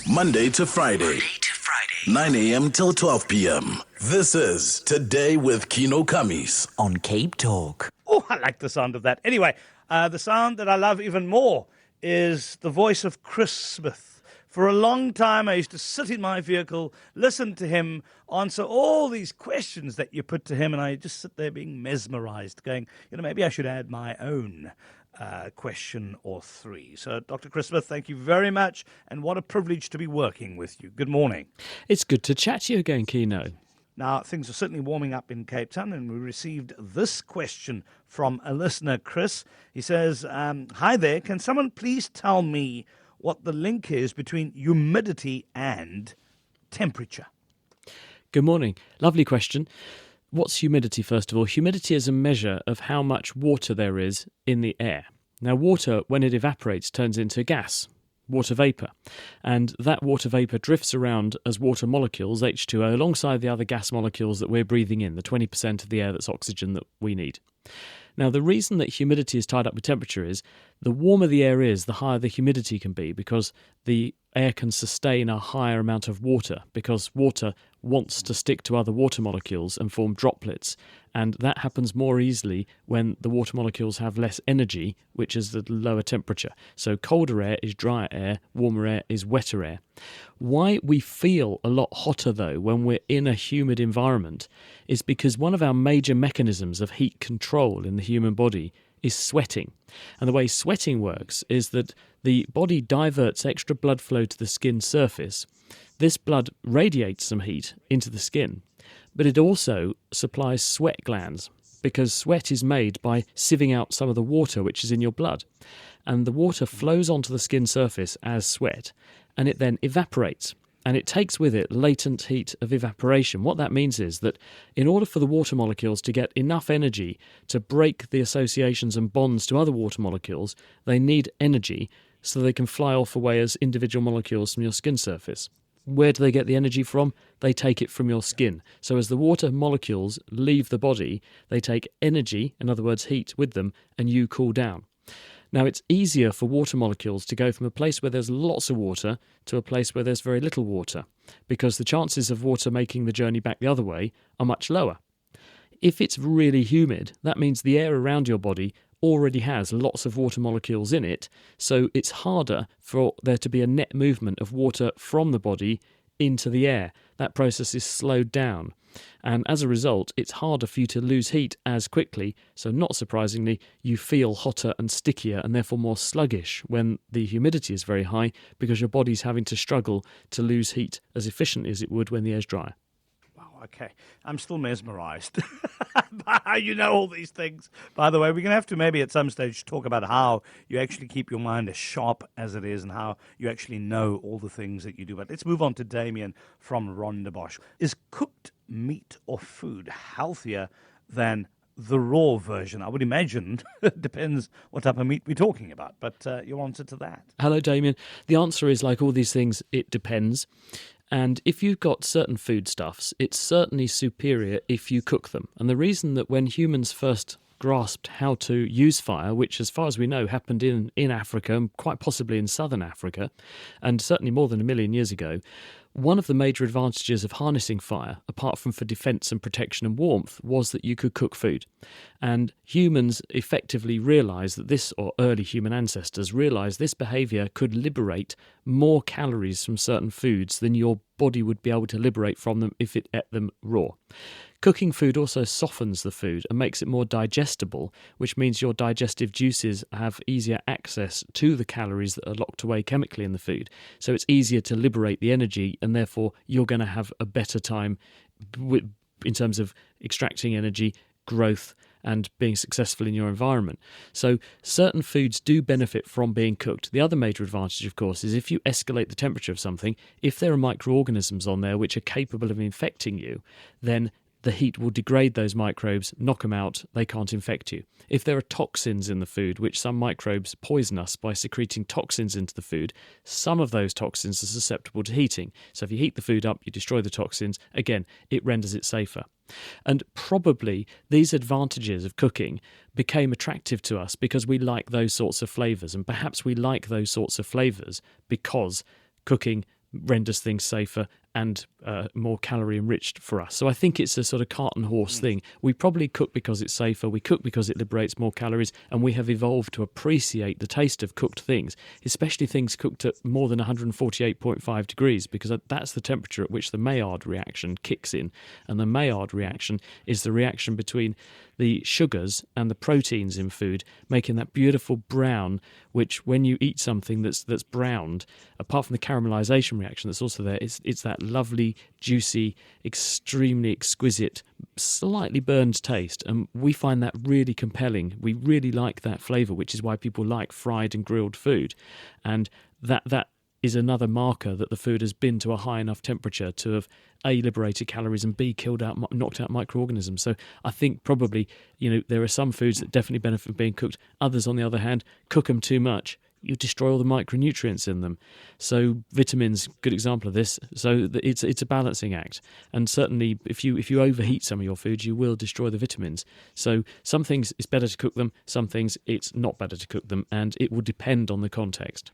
Monday to Friday. 9 a.m. till 12 p.m. This is Today with Kino Kamis on Cape Talk. Oh, I like the sound of that. Anyway, the sound that I love even more is the voice of Chris Smith. For a long time, I used to sit in my vehicle, listen to him answer all these questions that you put to him, and I just sit there being mesmerized, going, maybe I should add my own question or three. So, Dr. Chris Smith, thank you very much, and what a privilege to be working with you. Good morning. It's good to chat to you again, Kino. Now, things are certainly warming up in Cape Town, and we received this question from a listener, Chris. He says, hi there, can someone please tell me what the link is between humidity and temperature? Good morning. Lovely question. What's humidity, first of all? Humidity is a measure of how much water there is in the air. Now, water, when it evaporates, turns into gas, water vapour. And that water vapour drifts around as water molecules, H2O, alongside the other gas molecules that we're breathing in, the 20% of the air that's oxygen that we need. Now, the reason that humidity is tied up with temperature is the warmer the air is, the higher the humidity can be, because the air can sustain a higher amount of water, because water wants to stick to other water molecules and form droplets, and that happens more easily when the water molecules have less energy, which is the lower temperature. So colder air is drier air, warmer air is wetter air. Why we feel a lot hotter, though, when we're in a humid environment is because one of our major mechanisms of heat control in the human body is sweating. And the way sweating works is that the body diverts extra blood flow to the skin surface. This blood radiates some heat into the skin, but it also supplies sweat glands, because sweat is made by sieving out some of the water which is in your blood. And the water flows onto the skin surface as sweat, and it then evaporates. And it takes with it latent heat of evaporation. What that means is that in order for the water molecules to get enough energy to break the associations and bonds to other water molecules, they need energy so they can fly off away as individual molecules from your skin surface. Where do they get the energy from? They take it from your skin. So as the water molecules leave the body, they take energy, in other words heat, with them, and you cool down. Now, it's easier for water molecules to go from a place where there's lots of water to a place where there's very little water, because the chances of water making the journey back the other way are much lower. If it's really humid, that means the air around your body already has lots of water molecules in it, so it's harder for there to be a net movement of water from the body into the air. That process is slowed down. And as a result, it's harder for you to lose heat as quickly, so not surprisingly, you feel hotter and stickier and therefore more sluggish when the humidity is very high, because your body's having to struggle to lose heat as efficiently as it would when the air's dry. Wow, okay. I'm still mesmerized by how you know all these things. By the way, we're going to have to maybe at some stage talk about how you actually keep your mind as sharp as it is and how you actually know all the things that you do. But let's move on to Damien from Rondebosch. Is cooked meat or food healthier than the raw version? I would imagine it depends what type of meat we're talking about, but your answer to that. Hello, Damien. The answer is, like all these things, it depends. And if you've got certain foodstuffs, it's certainly superior if you cook them. And the reason that when humans first grasped how to use fire, which as far as we know happened in Africa and quite possibly in southern Africa, and certainly more than 1 million years ago, one of the major advantages of harnessing fire, apart from for defence and protection and warmth, was that you could cook food. And humans effectively realised that this, or early human ancestors realised this behaviour could liberate more calories from certain foods than your body would be able to liberate from them if it ate them raw. Cooking food also softens the food and makes it more digestible, which means your digestive juices have easier access to the calories that are locked away chemically in the food. So it's easier to liberate the energy, and therefore you're going to have a better time in terms of extracting energy, growth, and being successful in your environment. So certain foods do benefit from being cooked. The other major advantage, of course, is if you escalate the temperature of something, if there are microorganisms on there which are capable of infecting you, then the heat will degrade those microbes, knock them out, they can't infect you. If there are toxins in the food, which some microbes poison us by secreting toxins into the food, some of those toxins are susceptible to heating. So if you heat the food up, you destroy the toxins, again, it renders it safer. And probably these advantages of cooking became attractive to us because we like those sorts of flavours, and perhaps we like those sorts of flavours because cooking renders things safer and more calorie enriched for us. So I think it's a sort of cart and horse thing. We probably cook because it's safer, we cook because it liberates more calories, and we have evolved to appreciate the taste of cooked things, especially things cooked at more than 148.5 degrees, because that's the temperature at which the Maillard reaction kicks in. And the Maillard reaction is the reaction between the sugars and the proteins in food, making that beautiful brown, which when you eat something that's browned, apart from the caramelization reaction that's also there, it's that lovely, juicy, extremely exquisite, slightly burned taste. And we find that really compelling. We really like that flavour, which is why people like fried and grilled food. And that is another marker that the food has been to a high enough temperature to have A, liberated calories, and B, knocked out microorganisms. So I think probably, there are some foods that definitely benefit from being cooked. Others, on the other hand, cook them too much, you destroy all the micronutrients in them. So vitamins, good example of this. So it's a balancing act. And certainly if you overheat some of your foods, you will destroy the vitamins. So some things it's better to cook them, some things it's not better to cook them, and it will depend on the context.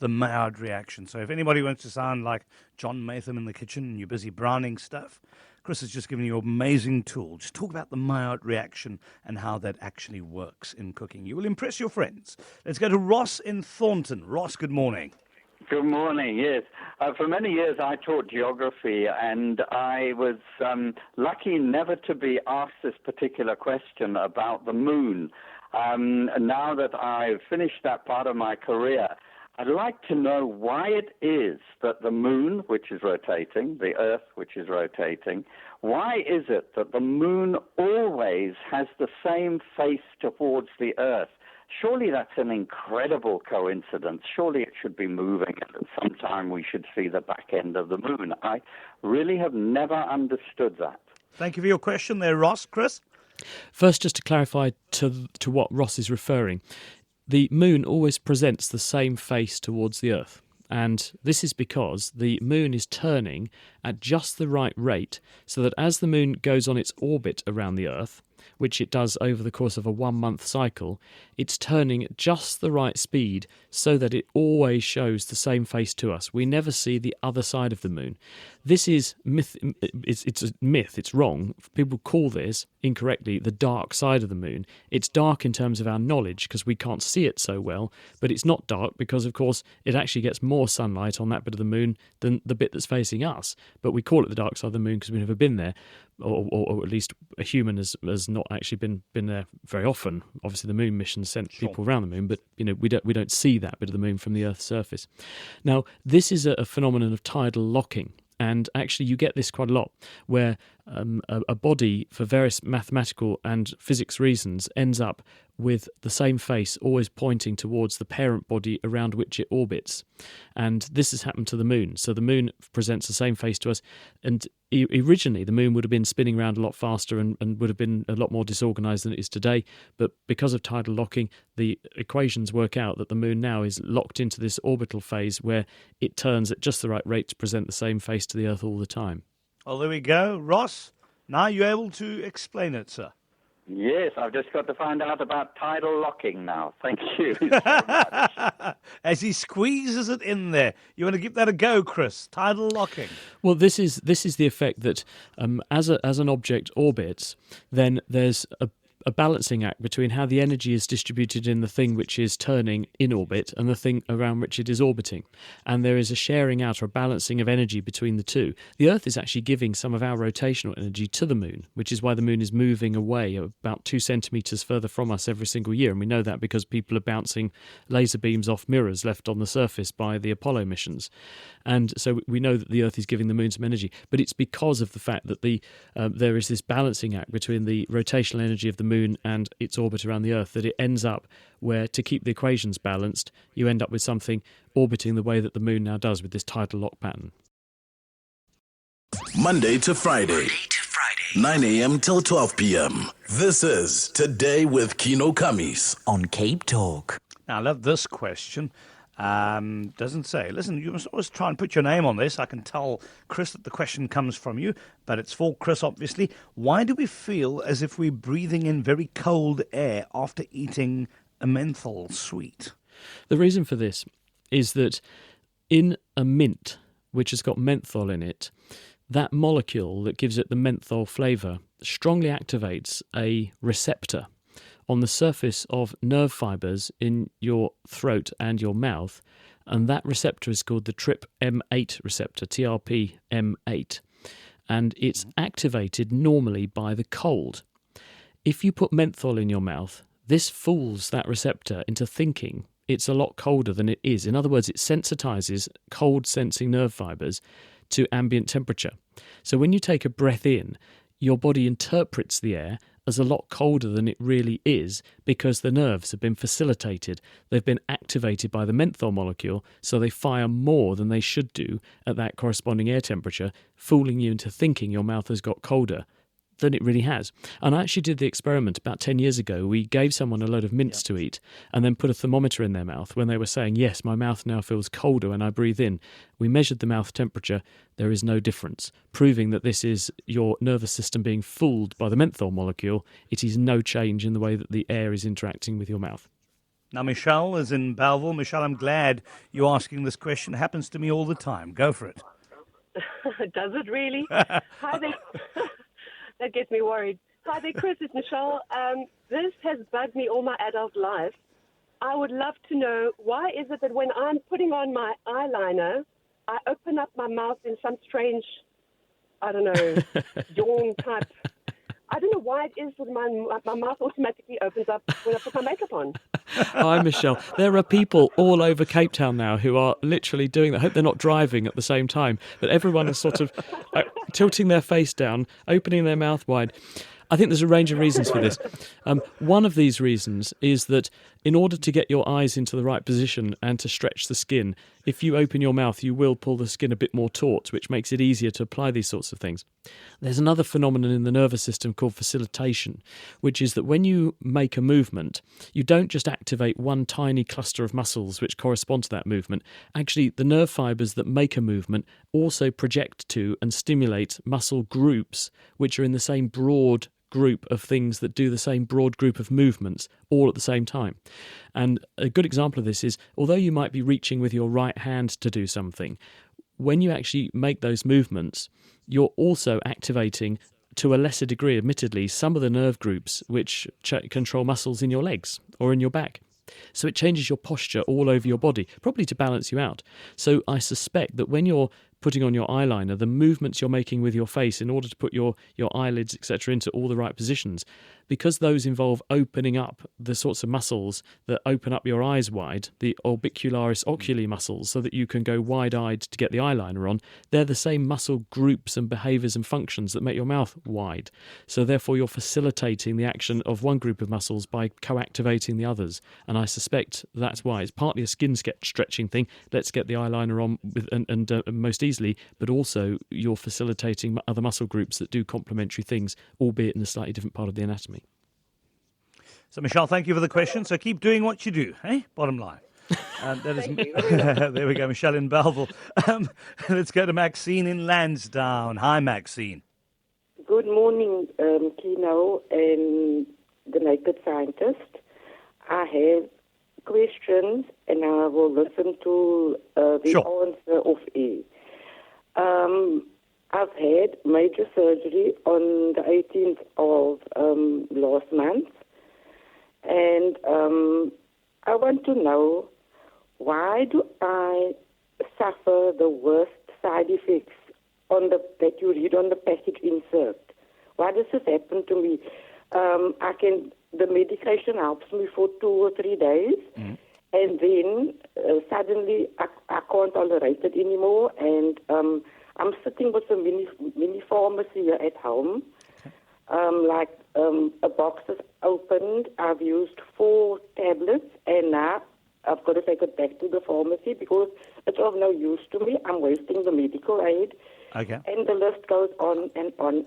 The Maillard reaction. So if anybody wants to sound like John Matham in the kitchen and you're busy browning stuff, Chris has just given you an amazing tool. Just talk about the Maillard reaction and how that actually works in cooking. You will impress your friends. Let's go to Ross in Thornton. Ross, good morning. Good morning, yes. For many years I taught geography, and I was lucky never to be asked this particular question about the moon. Now that I've finished that part of my career, I'd like to know why it is that the moon, which is rotating, the Earth, which is rotating, why is it that the moon always has the same face towards the Earth? Surely that's an incredible coincidence. Surely it should be moving, and at some time we should see the back end of the moon. I really have never understood that. Thank you for your question there, Ross. Chris? First, just to clarify to what Ross is referring, the moon always presents the same face towards the Earth. And this is because the moon is turning at just the right rate, so that as the moon goes on its orbit around the Earth, which it does over the course of a 1-month cycle, it's turning at just the right speed so that it always shows the same face to us. We never see the other side of the moon. This is myth. It's a myth. It's wrong. People call this incorrectly the dark side of the moon. It's dark in terms of our knowledge because we can't see it so well, but it's not dark because, of course, it actually gets more sunlight on that bit of the moon than the bit that's facing us. But we call it the dark side of the moon because we've never been there, or at least a human has not actually been there very often. Obviously, the moon mission sent people around the moon, but we don't see that bit of the moon from the Earth's surface. Now, this is a phenomenon of tidal locking. And actually, you get this quite a lot, where a body, for various mathematical and physics reasons, ends up with the same face always pointing towards the parent body around which it orbits. And this has happened to the moon. So the moon presents the same face to us. And originally, the moon would have been spinning around a lot faster and would have been a lot more disorganized than it is today. But because of tidal locking, the equations work out that the moon now is locked into this orbital phase where it turns at just the right rate to present the same face to the Earth all the time. Well, there we go. Ross, now you're able to explain it, sir. Yes, I've just got to find out about tidal locking now. Thank you so much. As he squeezes it in there. You want to give that a go, Chris? Tidal locking. Well, this is the effect that as an object orbits, then there's a balancing act between how the energy is distributed in the thing which is turning in orbit and the thing around which it is orbiting. And there is a sharing out or a balancing of energy between the two. The Earth is actually giving some of our rotational energy to the moon, which is why the moon is moving away about 2 centimetres further from us every single year. And we know that because people are bouncing laser beams off mirrors left on the surface by the Apollo missions. And so we know that the Earth is giving the moon some energy, but it's because of the fact that there is this balancing act between the rotational energy of the moon and its orbit around the Earth that it ends up where, to keep the equations balanced, you end up with something orbiting the way that the moon now does with this tidal lock pattern. Monday to Friday, 9 a.m. till 12 p.m. This is Today with Kino Kamis on Cape Talk. Now, I love this question. Doesn't say. Listen, you must always try and put your name on this. I can tell, Chris, that the question comes from you, but it's for Chris, obviously. Why do we feel as if we're breathing in very cold air after eating a menthol sweet? The reason for this is that in a mint, which has got menthol in it, that molecule that gives it the menthol flavour strongly activates a receptor on the surface of nerve fibres in your throat and your mouth, and that receptor is called the TRPM8 receptor, TRPM8, and it's activated normally by the cold. If you put menthol in your mouth, this fools that receptor into thinking it's a lot colder than it is. In other words, it sensitizes cold-sensing nerve fibres to ambient temperature. So when you take a breath in, your body interprets the air as a lot colder than it really is because the nerves have been facilitated. They've been activated by the menthol molecule, so they fire more than they should do at that corresponding air temperature, fooling you into thinking your mouth has got colder than it really has. And I actually did the experiment about 10 years ago. We gave someone a load of mints to eat and then put a thermometer in their mouth when they were saying, yes, my mouth now feels colder when I breathe in. We measured the mouth temperature. There is no difference, proving that this is your nervous system being fooled by the menthol molecule. It is no change in the way that the air is interacting with your mouth. Now, Michelle is in Belleville. Michelle, I'm glad you're asking this question. It happens to me all the time. Go for it. Does it really? Hi there. That gets me worried. Hi there, Chris. It's Michelle. This has bugged me all my adult life. I would love to know, why is it that when I'm putting on my eyeliner, I open up my mouth in some strange, I don't know, yawn type. I don't know why it is that my mouth automatically opens up when I put my makeup on. Hi, Michelle. There are people all over Cape Town now who are literally doing that. I hope they're not driving at the same time, but everyone is sort of tilting their face down, opening their mouth wide. I think there's a range of reasons for this. One of these reasons is that in order to get your eyes into the right position and to stretch the skin, if you open your mouth, you will pull the skin a bit more taut, which makes it easier to apply these sorts of things. There's another phenomenon in the nervous system called facilitation, which is that when you make a movement, you don't just activate one tiny cluster of muscles which correspond to that movement. Actually, the nerve fibres that make a movement also project to and stimulate muscle groups which are in the same broad group of things that do the same broad group of movements all at the same time. And a good example of this is, although you might be reaching with your right hand to do something, when you actually make those movements, you're also activating, to a lesser degree admittedly, some of the nerve groups which control muscles in your legs or in your back. So it changes your posture all over your body, probably to balance you out. So I suspect that when you're putting on your eyeliner, the movements you're making with your face in order to put your eyelids, etc., into all the right positions, because those involve opening up the sorts of muscles that open up your eyes wide, the orbicularis oculi muscles, so that you can go wide-eyed to get the eyeliner on, they're the same muscle groups and behaviours and functions that make your mouth wide. So therefore you're facilitating the action of one group of muscles by co-activating the others. And I suspect that's why. It's partly a skin stretching thing. Let's get the eyeliner on and most easily, but also you're facilitating other muscle groups that do complementary things, albeit in a slightly different part of the anatomy. So, Michelle, thank you for the question. So keep doing what you do, eh? Bottom line. That is, there we go, Michelle in Belleville. Let's go to Maxine in Lansdowne. Hi, Maxine. Good morning, Kino and the Naked Scientist. I have questions and I will listen to the answer of A. I've had major surgery on the 18th of last month, and I want to know, why do I suffer the worst side effects that you read on the package insert? Why does this happen to me? The medication helps me for 2 or 3 days, and then suddenly I can't tolerate it anymore, and I'm sitting with a mini pharmacy here at home. A box is opened. I've used 4 tablets, and now I've got to take it back to the pharmacy because it's of no use to me. I'm wasting the medical aid. Okay. And the list goes on and on.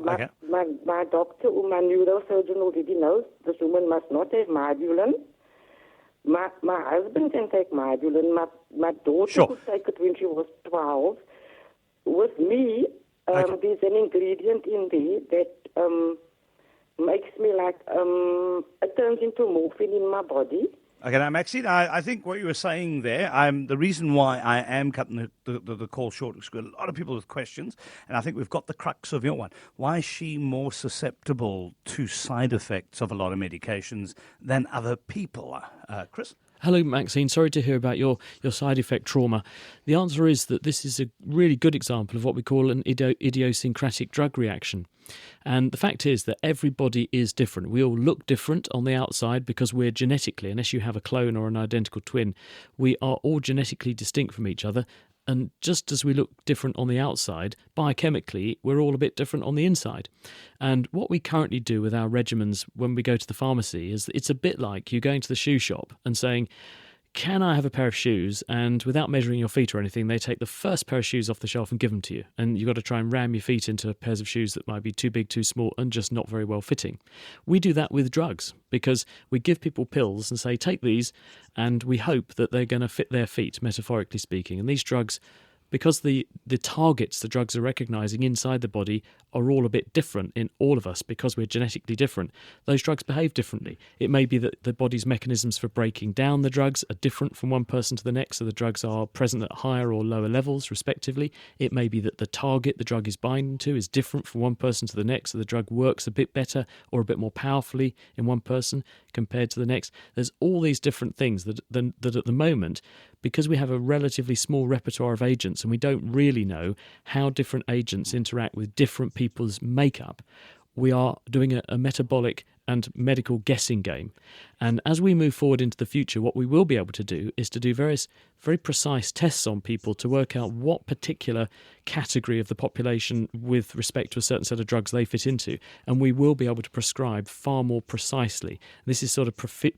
My doctor or my neurosurgeon already knows this woman must not have Mibulin. My husband can take Mibulin. My daughter could take it when she was 12. With me, there's an ingredient in there that makes me it turns into morphine in my body. Okay, now, Maxine, I think what you were saying there, the reason why I am cutting the call short is because a lot of people with questions, and I think we've got the crux of your one. Why is she more susceptible to side effects of a lot of medications than other people? Chris? Hello, Maxine. Sorry to hear about your side effect trauma. The answer is that this is a really good example of what we call an idiosyncratic drug reaction. And the fact is that everybody is different. We all look different on the outside because we're genetically, unless you have a clone or an identical twin, we are all genetically distinct from each other. And just as we look different on the outside, biochemically, we're all a bit different on the inside. And what we currently do with our regimens when we go to the pharmacy is it's a bit like you going to the shoe shop and saying, can I have a pair of shoes? And without measuring your feet or anything, they take the first pair of shoes off the shelf and give them to you. And you've got to try and ram your feet into pairs of shoes that might be too big, too small, and just not very well fitting. We do that with drugs because we give people pills and say, take these, and we hope that they're going to fit their feet, metaphorically speaking. And these drugs, because the targets the drugs are recognising inside the body are all a bit different in all of us because we're genetically different, those drugs behave differently. It may be that the body's mechanisms for breaking down the drugs are different from one person to the next, so the drugs are present at higher or lower levels, respectively. It may be that the target the drug is binding to is different from one person to the next, so the drug works a bit better or a bit more powerfully in one person compared to the next. There's all these different things that at the moment, because we have a relatively small repertoire of agents and we don't really know how different agents interact with different people's makeup, we are doing a metabolic and medical guessing game. And as we move forward into the future, what we will be able to do is to do various very precise tests on people to work out what particular category of the population with respect to a certain set of drugs they fit into. And we will be able to prescribe far more precisely. This is sort of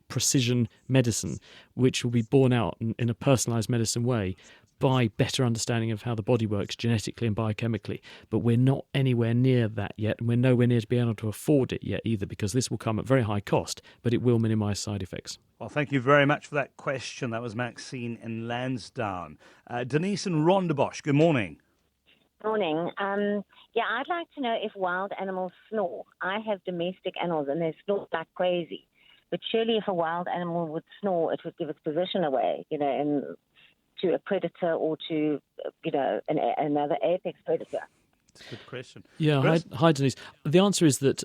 precision medicine, which will be borne out in a personalised medicine way by better understanding of how the body works genetically and biochemically. But we're not anywhere near that yet, and we're nowhere near to be able to afford it yet either, because this will come at very high cost, but it will minimise side effects. Well, thank you very much for that question. That was Maxine in Lansdowne. Denise in Rondebosch, good morning. Morning. I'd like to know if wild animals snore. I have domestic animals and they snore like crazy. But surely if a wild animal would snore, it would give its position away, and to a predator or to, another apex predator. That's a good question. Yeah, hi Denise. The answer is that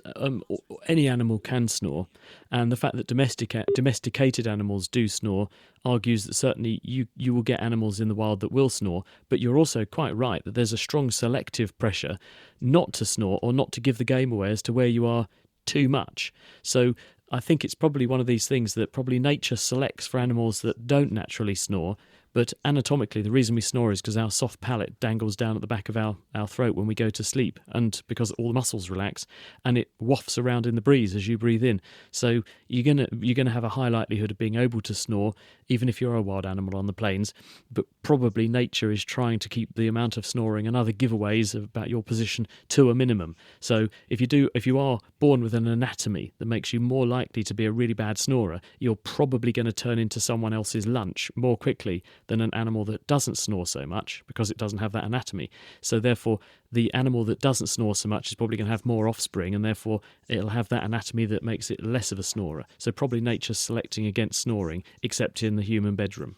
any animal can snore, and the fact that domesticated animals do snore argues that certainly you will get animals in the wild that will snore, but you're also quite right that there's a strong selective pressure not to snore or not to give the game away as to where you are too much. So I think it's probably one of these things that probably nature selects for animals that don't naturally snore. But anatomically, the reason we snore is because our soft palate dangles down at the back of our throat when we go to sleep, and because all the muscles relax, and it wafts around in the breeze as you breathe in. So you're gonna have a high likelihood of being able to snore, even if you're a wild animal on the plains. But probably nature is trying to keep the amount of snoring and other giveaways about your position to a minimum. So if you are born with an anatomy that makes you more likely to be a really bad snorer, you're probably going to turn into someone else's lunch more quickly than an animal that doesn't snore so much, because it doesn't have that anatomy. So therefore, the animal that doesn't snore so much is probably going to have more offspring, and therefore it'll have that anatomy that makes it less of a snorer. So probably nature's selecting against snoring, except in the human bedroom.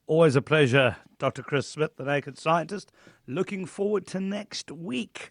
Always a pleasure, Dr. Chris Smith, the Naked Scientist. Looking forward to next week.